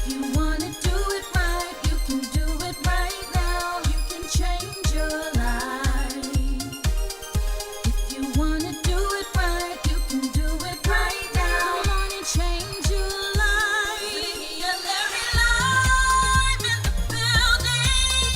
You wanna do it right, you can do it right now. You can change your life. If you wanna do it right, you can do it right now. Come on and change your life. Zakiya Larry live in the building.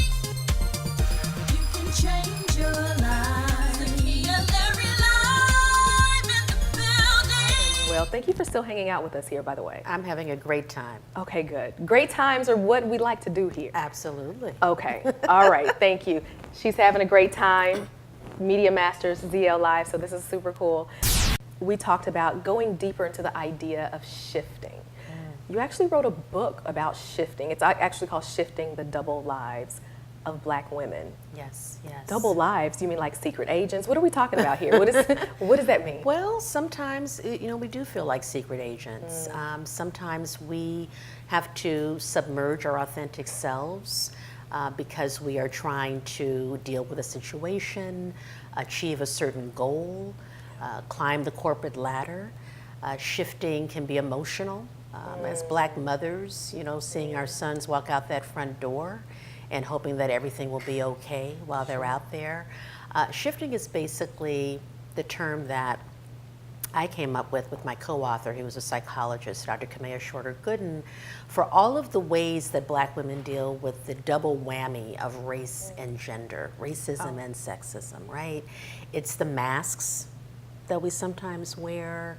You can change your life. Zakiya Larry live in the building. Well, thank you for still hanging out with us here, by the way. I'm having a great time. Okay, good. Great times are what we like to do here. Absolutely. Okay, all right, thank you. She's having a great time. Media Masters, ZL Live, so this is super cool. We talked about going deeper into the idea of shifting. You actually wrote a book about shifting. It's actually called Shifting the Double Lives of Black Women. Yes, yes. Double lives, you mean like secret agents? What are we talking about here? What does that mean? Well, sometimes, we do feel like secret agents. Sometimes we have to submerge our authentic selves because we are trying to deal with a situation, achieve a certain goal, climb the corporate ladder. Shifting can be emotional. As Black mothers, seeing our sons walk out that front door and hoping that everything will be okay while they're out there. Shifting is basically the term that I came up with my co-author. He was a psychologist, Dr. Kamea Shorter-Gooden, for all of the ways that Black women deal with the double whammy of race and gender, racism and sexism, right? It's the masks that we sometimes wear.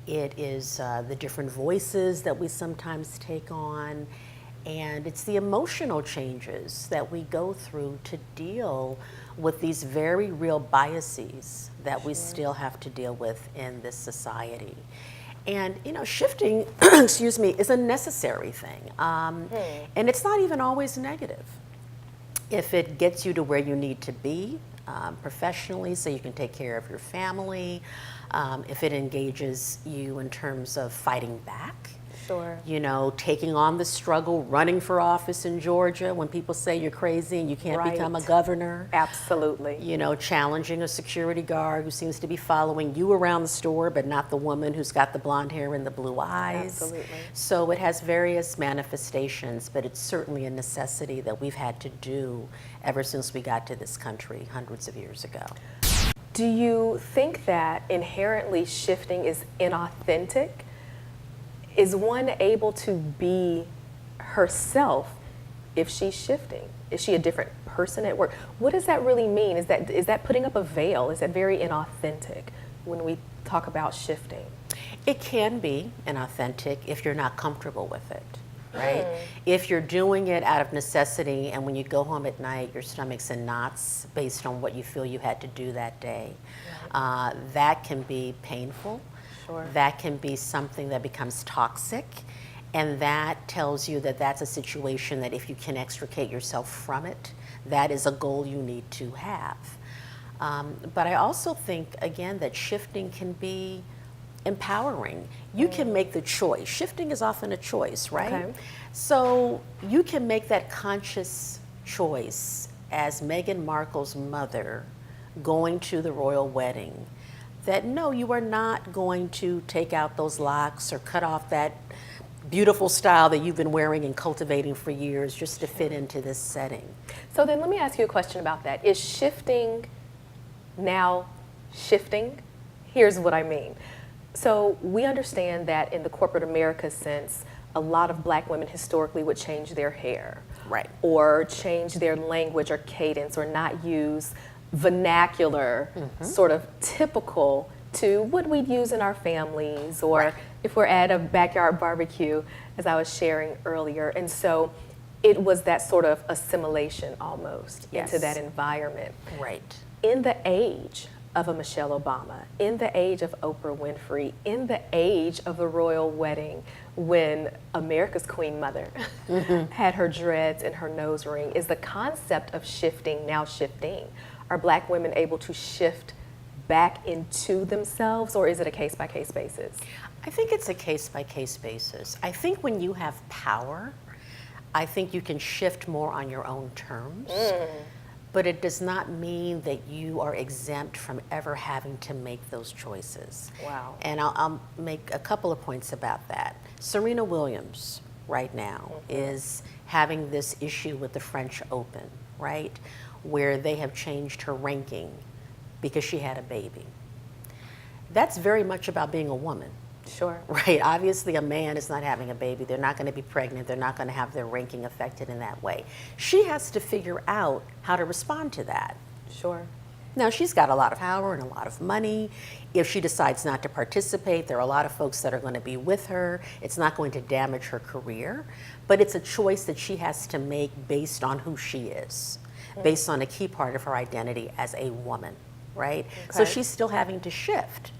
It is the different voices that we sometimes take on. And it's the emotional changes that we go through to deal with these very real biases that we still have to deal with in this society. And shifting, excuse me, is a necessary thing. And it's not even always negative. If it gets you to where you need to be professionally so you can take care of your family, if it engages you in terms of fighting back, Sure. Taking on the struggle, running for office in Georgia when people say you're crazy and you can't become a governor. Absolutely. Challenging a security guard who seems to be following you around the store, but not the woman who's got the blonde hair and the blue eyes. Absolutely. So it has various manifestations, but it's certainly a necessity that we've had to do ever since we got to this country hundreds of years ago. Do you think that inherently shifting is inauthentic? Is one able to be herself if she's shifting? Is she a different person at work? What does that really mean? Is that putting up a veil? Is that very inauthentic when we talk about shifting? It can be inauthentic if you're not comfortable with it, right? If you're doing it out of necessity and when you go home at night, your stomach's in knots based on what you feel you had to do that day, that can be painful. Sure. That can be something that becomes toxic, and that tells you that that's a situation that if you can extricate yourself from it, that is a goal you need to have. But I also think, again, that shifting can be empowering. You can make the choice. Shifting is often a choice, right? Okay. So you can make that conscious choice as Meghan Markle's mother going to the royal wedding, that no, you are not going to take out those locks or cut off that beautiful style that you've been wearing and cultivating for years just to fit into this setting. So then let me ask you a question about that. Is shifting now shifting? Here's what I mean. So we understand that in the corporate America sense, a lot of Black women historically would change their hair. Right. Or change their language or cadence or not use vernacular, sort of typical to what we'd use in our families or if we're at a backyard barbecue, as I was sharing earlier. And so it was that sort of assimilation almost into that environment. Right. In the age of a Michelle Obama, in the age of Oprah Winfrey, in the age of the royal wedding, when America's Queen Mother had her dreads and her nose ring, is the concept of shifting now shifting? Are Black women able to shift back into themselves, or is it a case-by-case basis? I think it's a case-by-case basis. I think when you have power, I think you can shift more on your own terms. But it does not mean that you are exempt from ever having to make those choices. Wow. And I'll make a couple of points about that. Serena Williams right now is having this issue with the French Open, right? Where they have changed her ranking because she had a baby. That's very much about being a woman. Sure. Right, obviously a man is not having a baby. They're not going to be pregnant. They're not going to have their ranking affected in that way. She has to figure out how to respond to that. Sure. Now, she's got a lot of power and a lot of money. If she decides not to participate, there are a lot of folks that are going to be with her. It's not going to damage her career, but it's a choice that she has to make based on who she is, based on a key part of her identity as a woman, right? So she's still having to shift.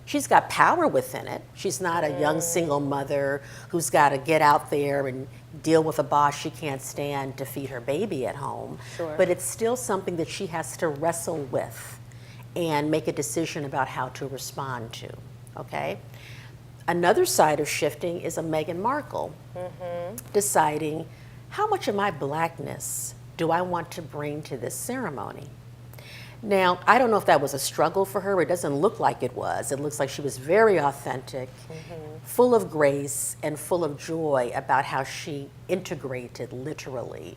She's got power within it. She's not a young single mother who's got to get out there and deal with a boss she can't stand to feed her baby at home. Sure. But it's still something that she has to wrestle with and make a decision about how to respond to, okay? Another side of shifting is a Meghan Markle deciding, how much of my blackness do I want to bring to this ceremony? Now, I don't know if that was a struggle for her. It doesn't look like it was. It looks like she was very authentic, full of grace, and full of joy about how she integrated, literally,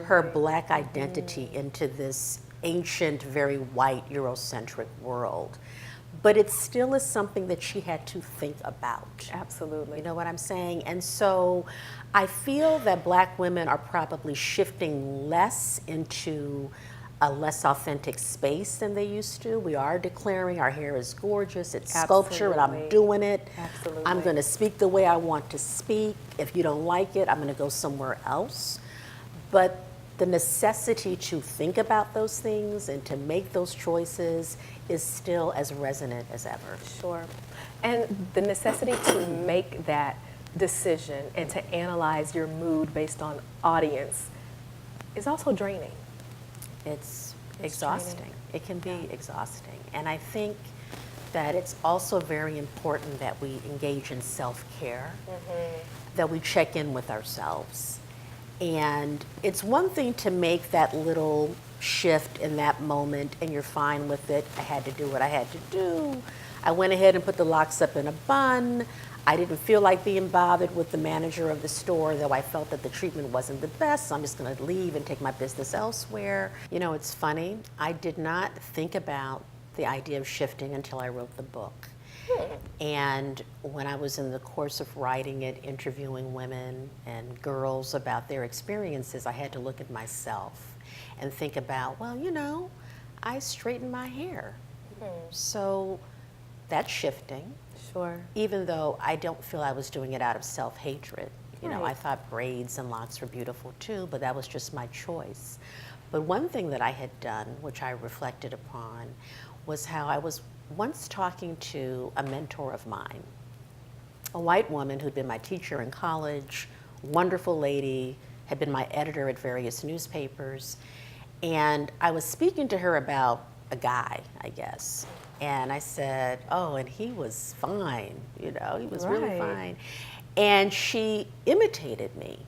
her black identity into this ancient, very white, Eurocentric world. But it still is something that she had to think about. Absolutely. You know what I'm saying? And so I feel that black women are probably shifting less into a less authentic space than they used to. We are declaring our hair is gorgeous, it's sculpture, and I'm doing it. Absolutely. I'm going to speak the way I want to speak. If you don't like it, I'm going to go somewhere else. But the necessity to think about those things and to make those choices is still as resonant as ever. Sure. And the necessity to make that decision and to analyze your mood based on audience is also draining. It's exhausting. It can be exhausting. And I think that it's also very important that we engage in self-care, that we check in with ourselves. And it's one thing to make that little shift in that moment and you're fine with it. I had to do what I had to do. I went ahead and put the locks up in a bun. I didn't feel like being bothered with the manager of the store, though I felt that the treatment wasn't the best, so I'm just going to leave and take my business elsewhere. You know, it's funny. I did not think about the idea of shifting until I wrote the book. And when I was in the course of writing it, interviewing women and girls about their experiences, I had to look at myself and think about, well, you know, I straightened my hair. So that's shifting. Sure. Even though I don't feel I was doing it out of self-hatred. You know, I thought braids and locks were beautiful too, but that was just my choice. But one thing that I had done, which I reflected upon, was how I was once talking to a mentor of mine, a white woman who'd been my teacher in college, wonderful lady, had been my editor at various newspapers, and I was speaking to her about a guy, I guess. And I said, oh, and he was fine, you know, he was really fine. And she imitated me.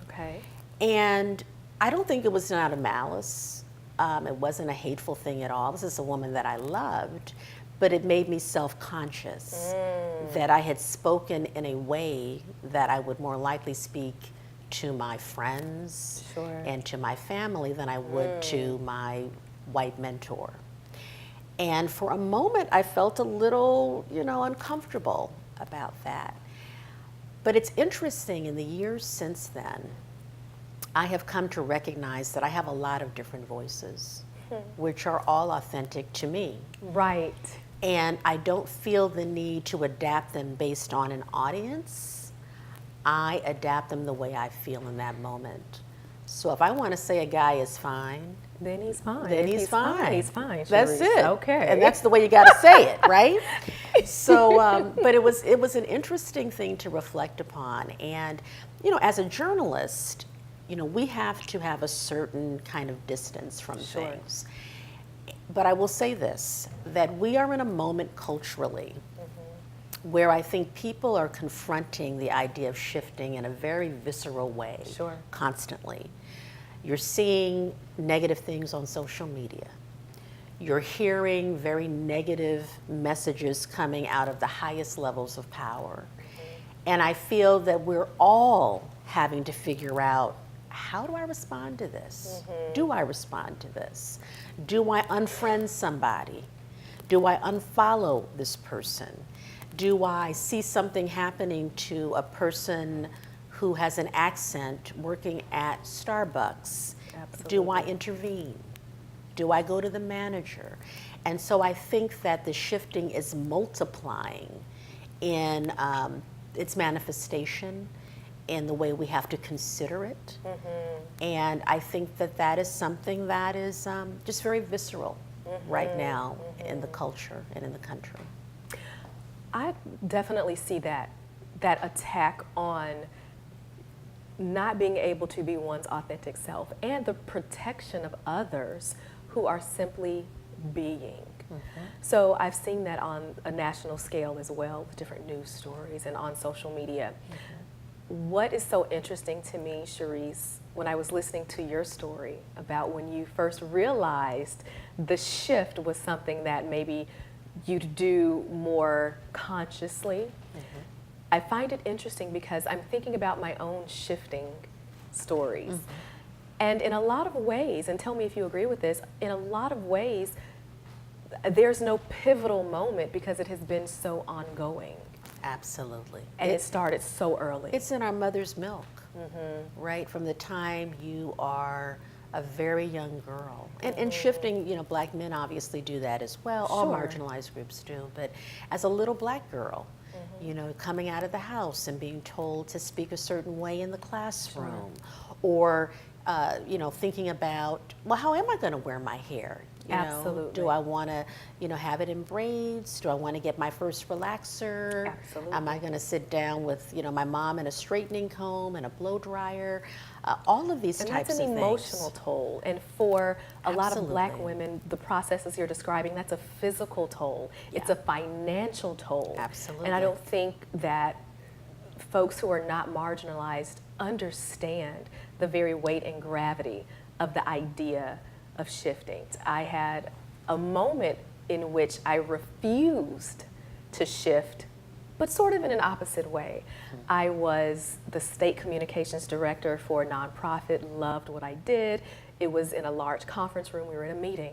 Okay. And I don't think it was out of malice. It wasn't a hateful thing at all. This is a woman that I loved, but it made me self-conscious that I had spoken in a way that I would more likely speak to my friends and to my family than I would to my white mentor. And for a moment, I felt a little, you know, uncomfortable about that. But it's interesting, in the years since then, I have come to recognize that I have a lot of different voices, which are all authentic to me. Right. And I don't feel the need to adapt them based on an audience. I adapt them the way I feel in that moment. So if I want to say a guy is fine, then he's fine. Then he's fine. He's fine. That's Charisse. it. Okay. And that's the way you got to say it, right? So, but it was an interesting thing to reflect upon. And, you know, as a journalist, you know, we have to have a certain kind of distance from things. But I will say this, that we are in a moment culturally where I think people are confronting the idea of shifting in a very visceral way constantly. You're seeing negative things on social media. You're hearing very negative messages coming out of the highest levels of power. And I feel that we're all having to figure out, how do I respond to this? Do I respond to this? Do I unfriend somebody? Do I unfollow this person? Do I see something happening to a person who has an accent working at Starbucks? Do I intervene? Do I go to the manager? And so I think that the shifting is multiplying in its manifestation, in the way we have to consider it. And I think that that is something that is just very visceral right now in the culture and in the country. I definitely see that attack on not being able to be one's authentic self and the protection of others who are simply being. So I've seen that on a national scale as well, with different news stories and on social media. What is so interesting to me, Charisse, when I was listening to your story about when you first realized the shift was something that maybe you'd do more consciously, I find it interesting because I'm thinking about my own shifting stories. And in a lot of ways, and tell me if you agree with this, in a lot of ways, there's no pivotal moment because it has been so ongoing. Absolutely. And it started so early. It's in our mother's milk, right? From the time you are a very young girl. And shifting, you know, black men obviously do that as well. All Sure. marginalized groups do. But as a little black girl, you know, coming out of the house and being told to speak a certain way in the classroom, or, you know, thinking about, well, how am I going to wear my hair? You know, Absolutely. do I want to, you know, have it in braids? Do I want to get my first relaxer? Absolutely. Am I going to sit down with, you know, my mom in a straightening comb and a blow dryer? All of these And types that's of an things. emotional toll. And for a lot of black Absolutely. women, the processes you're describing, that's a physical toll. It's Yeah. a financial toll. Absolutely. And I don't think that folks who are not marginalized understand the very weight and gravity of the idea of shifting. I had a moment in which I refused to shift, but sort of in an opposite way. I was the state communications director for a nonprofit, loved what I did. It was in a large conference room, we were in a meeting.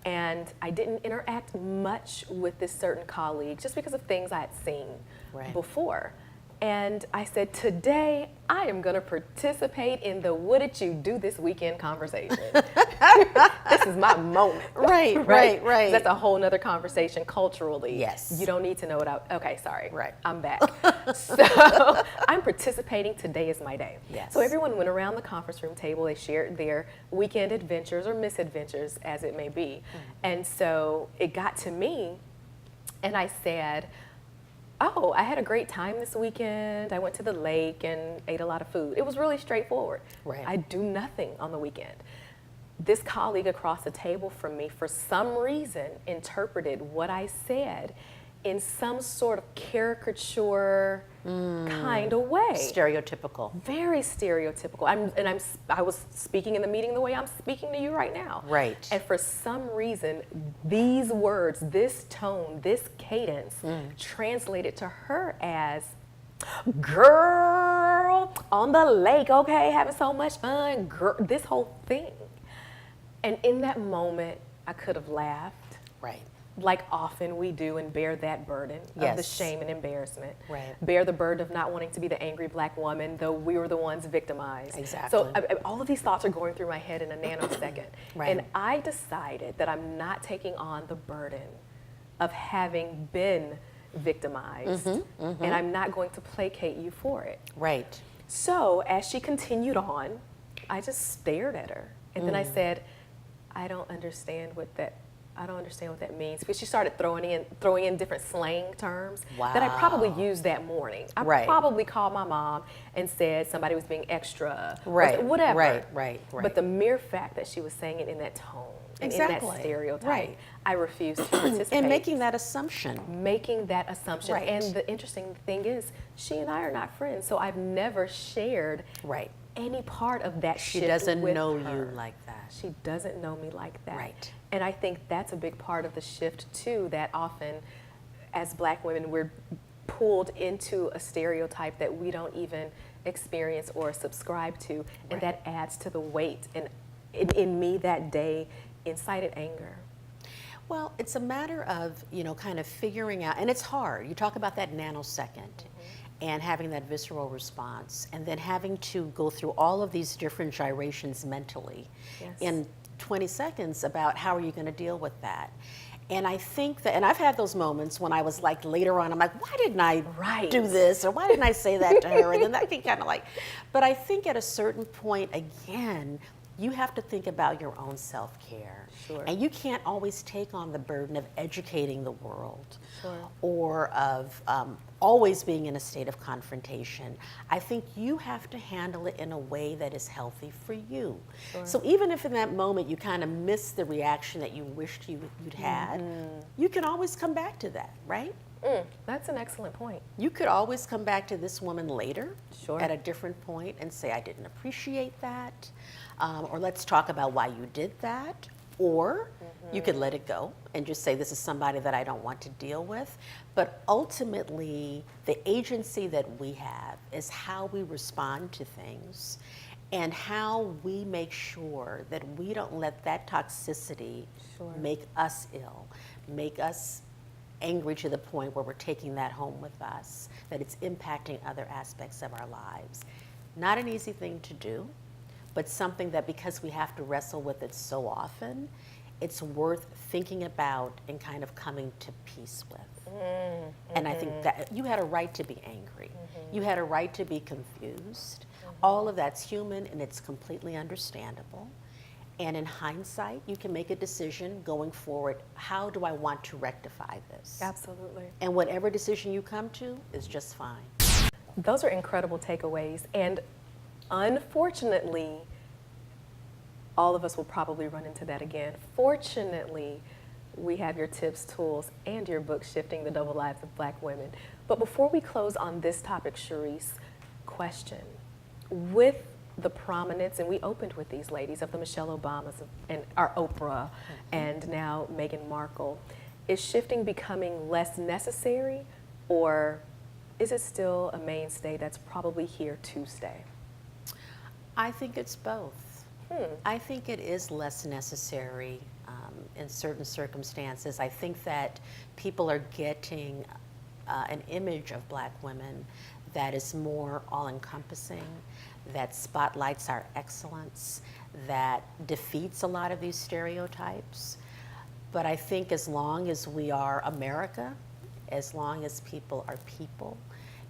And I didn't interact much with this certain colleague just because of things I had seen Right. before. And I said, today I am going to participate in the what did you do this weekend conversation. This is my moment. Right. That's a whole nother conversation culturally. Yes. You don't need to know it. Okay, sorry. Right. I'm back. So I'm participating. Today is my day. Yes. So everyone went around the conference room table. They shared their weekend adventures or misadventures, as it may be. And so it got to me, and I said, oh, I had a great time this weekend. I went to the lake and ate a lot of food. It was really straightforward. Right. I do nothing on the weekend. This colleague across the table from me, for some reason, interpreted what I said in some sort of caricature kind of way. Stereotypical. Very stereotypical. I was speaking in the meeting the way I'm speaking to you right now. Right. And for some reason, these words, this tone, this cadence, translated to her as, girl, on the lake, okay, having so much fun, girl, this whole thing. And in that moment, I could have laughed, Right. like often we do, and bear that burden of the Yes. shame and embarrassment. Right. Bear the burden of not wanting to be the angry black woman, though we were the ones victimized. Exactly. So all of these thoughts are going through my head in a nanosecond. Right. And I decided that I'm not taking on the burden of having been victimized, and I'm not going to placate you for it. Right. So as she continued on, I just stared at her, and then I said, I don't understand what that means, because she started throwing in different slang terms that I probably Wow. used that morning. I Right. probably called my mom and said somebody was being extra, or Right. whatever. Right. But the mere fact that she was saying it in that tone and in Exactly. that stereotype, Right. I refused to participate. And making that assumption. Making that assumption. Right. And the interesting thing is, she and I are not friends, so I've never shared Right. any part of that She shift doesn't with know her. you like that. She doesn't know me like that. Right. And I think that's a big part of the shift too, that often as black women we're pulled into a stereotype that we don't even experience or subscribe to, and that adds to the weight. And in me that day, incited anger. Well, it's a matter of, kind of figuring out, and it's hard. You talk about that nanosecond and having that visceral response, and then having to go through all of these different gyrations mentally in 20 seconds about how are you going to deal with that. And I think that, and I've had those moments when I was like later on, I'm like, why didn't I do this? Or why didn't I say that to her? And then that can kind of like, but I think at a certain point, again, you have to think about your own self-care. Sure. And you can't always take on the burden of educating the world Sure. or of always being in a state of confrontation. I think you have to handle it in a way that is healthy for you. Sure. So even if in that moment you kind of miss the reaction that you wished you'd had, you can always come back to that, right? That's an excellent point. You could always come back to this woman later Sure. at a different point and say, I didn't appreciate that, or let's talk about why you did that, or you could let it go and just say, this is somebody that I don't want to deal with. But ultimately, the agency that we have is how we respond to things and how we make sure that we don't let that toxicity Sure. make us ill, make us angry to the point where we're taking that home with us, that it's impacting other aspects of our lives. Not an easy thing to do, but something that because we have to wrestle with it so often, it's worth thinking about and kind of coming to peace with. And I think that you had a right to be angry. You had a right to be confused. All of that's human and it's completely understandable. And in hindsight, you can make a decision going forward, how do I want to rectify this? Absolutely. And whatever decision you come to is just fine. Those are incredible takeaways. And unfortunately, all of us will probably run into that again. Fortunately, we have your tips, tools, and your book, Shifting the Double Lives of Black Women. But before we close on this topic, Charisse, question. With the prominence, and we opened with these ladies, of the Michelle Obamas and our Oprah, and now Meghan Markle, is shifting becoming less necessary, or is it still a mainstay that's probably here to stay? I think it's both. I think it is less necessary in certain circumstances. I think that people are getting an image of Black women that is more all-encompassing, that spotlights our excellence, that defeats a lot of these stereotypes. But I think as long as we are America, as long as people are people,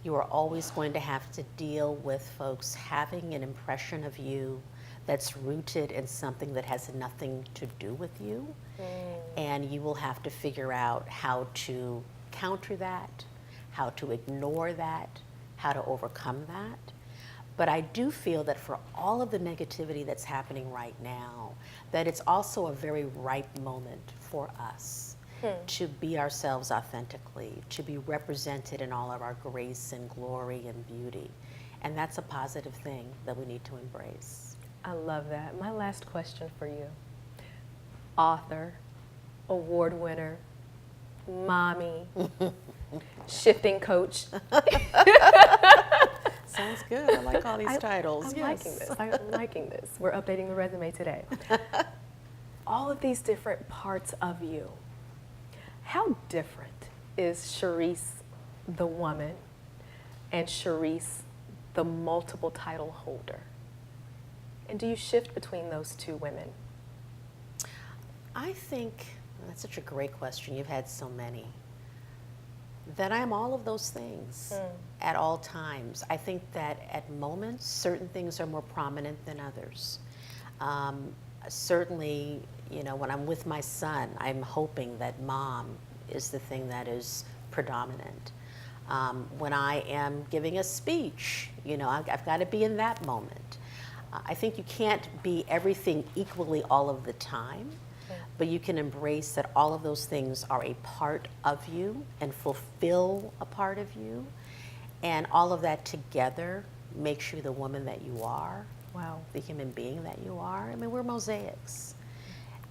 you are always going to have to deal with folks having an impression of you that's rooted in something that has nothing to do with you. And you will have to figure out how to counter that, how to ignore that, how to overcome that. But I do feel that for all of the negativity that's happening right now, that it's also a very ripe moment for us to be ourselves authentically, to be represented in all of our grace and glory and beauty. And that's a positive thing that we need to embrace. I love that. My last question for you. Author, award winner, mommy, shifting coach. Sounds good. I like all these titles. I'm liking this. I'm liking this. We're updating the resume today. All of these different parts of you. How different is Charisse the woman and Charisse the multiple title holder? And do you shift between those two women? I think, that's such a great question. You've had so many. That I'm all of those things at all times. I think that at moments, certain things are more prominent than others. Certainly, when I'm with my son, I'm hoping that mom is the thing that is predominant. When I am giving a speech, I've got to be in that moment. I think you can't be everything equally all of the time, but you can embrace that all of those things are a part of you and fulfill a part of you. And all of that together makes you the woman that you are. Wow. The human being that you are. I mean, we're mosaics.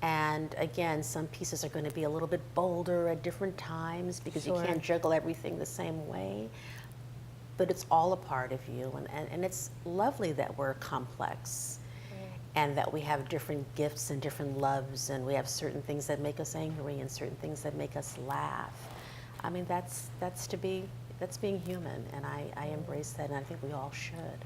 And again, some pieces are going to be a little bit bolder at different times because Sure. you can't juggle everything the same way. But it's all a part of you, and it's lovely that we're complex and that we have different gifts and different loves, and we have certain things that make us angry and certain things that make us laugh. I mean, that's being human, and I embrace that, and I think we all should.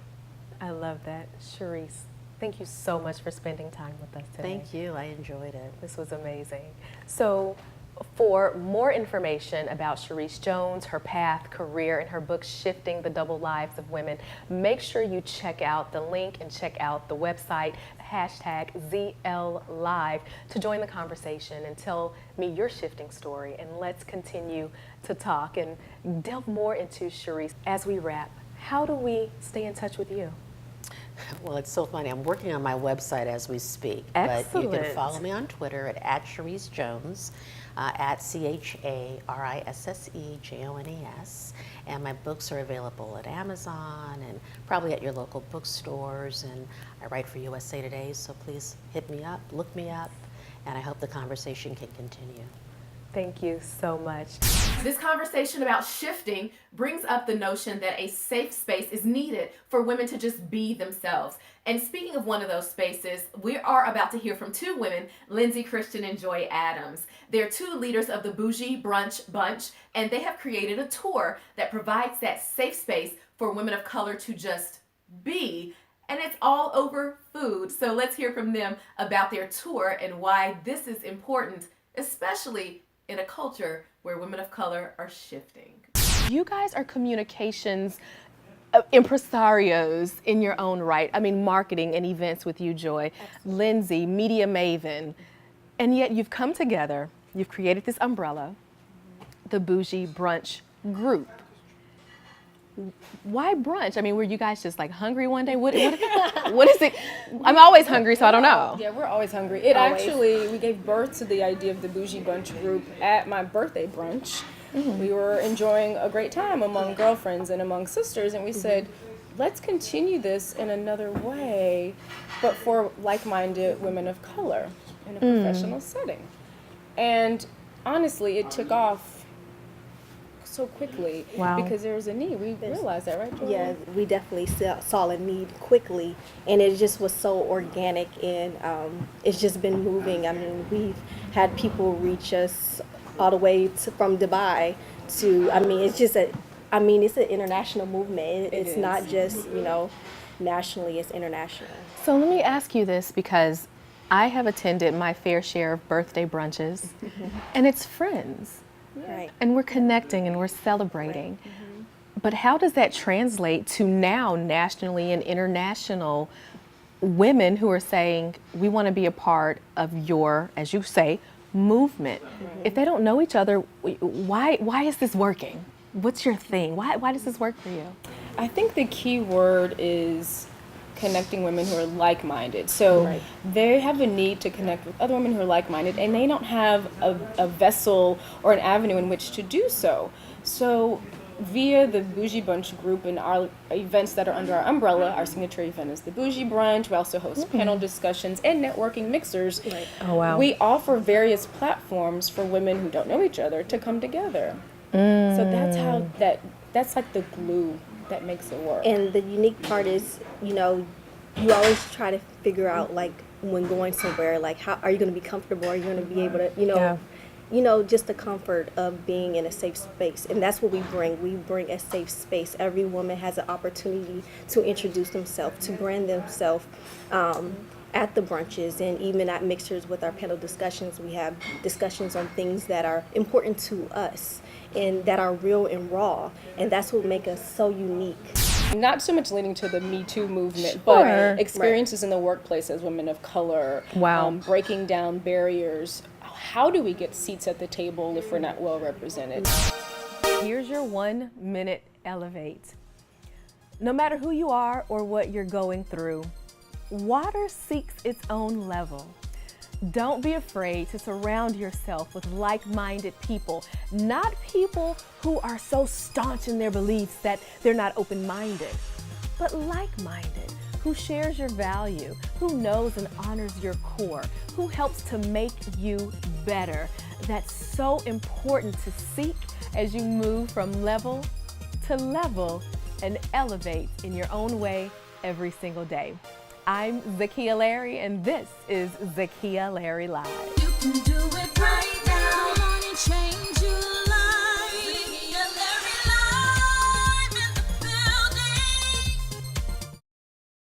I love that. Charisse, thank you so much for spending time with us today. Thank you. I enjoyed it. This was amazing. So, for more information about CharisseJones, her path, career, and her book, Shifting the Double Lives of Women, make sure you check out the link and check out the website, #ZLLive, to join the conversation and tell me your shifting story. And let's continue to talk and delve more into Charisse. As we wrap, how do we stay in touch with you? Well, it's so funny. I'm working on my website as we speak. Excellent. But you can follow me on Twitter at CharisseJones, at CharisseJones. And my books are available at Amazon and probably at your local bookstores. And I write for USA Today, so please hit me up, look me up, and I hope the conversation can continue. Thank you so much. This conversation about shifting brings up the notion that a safe space is needed for women to just be themselves. And speaking of one of those spaces, we are about to hear from two women, Lyndsay Christian and Joy Adams. They're two leaders of the Bougie Brunch Bunch, and they have created a tour that provides that safe space for women of color to just be. And it's all over food. So let's hear from them about their tour and why this is important, especially in a culture where women of color are shifting. You guys are communications impresarios in your own right. I mean, marketing and events with you, Joy. Absolutely. Lyndsay, media maven. And yet you've come together, you've created this umbrella, the Bougie Brunch Group. Why brunch? I mean, were you guys just like hungry one day? What is it? I'm always hungry, so I don't know. Yeah, we're always hungry. We gave birth to the idea of the Bougie Brunch Group at my birthday brunch. Mm-hmm. We were enjoying a great time among girlfriends and among sisters, and we said, let's continue this in another way, but for like-minded women of color in a professional setting. And honestly, it took off so quickly. Wow. Because there was a need. We realized that, right, Joy? Yeah, we definitely saw a need quickly, and it just was so organic, and it's just been moving. I mean, we've had people reach us all the way from Dubai to, it's an international movement. It's not just, nationally, it's international. So let me ask you this, because I have attended my fair share of birthday brunches, and it's friends. Right. And we're connecting and we're celebrating. Right. Mm-hmm. But how does that translate to now nationally and international women who are saying, we want to be a part of your, as you say, movement? Mm-hmm. If they don't know each other, why is this working? What's your thing? Why does this work for you? I think the key word is connecting women who are like-minded. So they have a need to connect with other women who are like-minded, and they don't have a vessel or an avenue in which to do so. So via the Bougie Brunch Group and our events that are under our umbrella, our signature event is the Bougie Brunch. We also host panel discussions and networking mixers. Right. Oh, wow. We offer various platforms for women who don't know each other to come together. So that's like the glue that makes it work. And the unique part is, you always try to figure out, like, when going somewhere, like, how are you going to be comfortable? Are you going to be able to, just the comfort of being in a safe space. And that's what we bring. We bring a safe space. Every woman has an opportunity to introduce themselves, to brand themselves at the brunches, and even at mixers with our panel discussions. We have discussions on things that are important to us and that are real and raw. And that's what makes us so unique. Not so much leading to the Me Too movement, but experiences in the workplace as women of color. Wow. Breaking down barriers. How do we get seats at the table if we're not well represented? Here's your 1 minute elevate. No matter who you are or what you're going through, water seeks its own level. Don't be afraid to surround yourself with like-minded people, not people who are so staunch in their beliefs that they're not open-minded, but like-minded, who shares your value, who knows and honors your core, who helps to make you better. That's so important to seek as you move from level to level and elevate in your own way every single day. I'm Zakiya Larry, and this is Zakiya Larry Live. You can do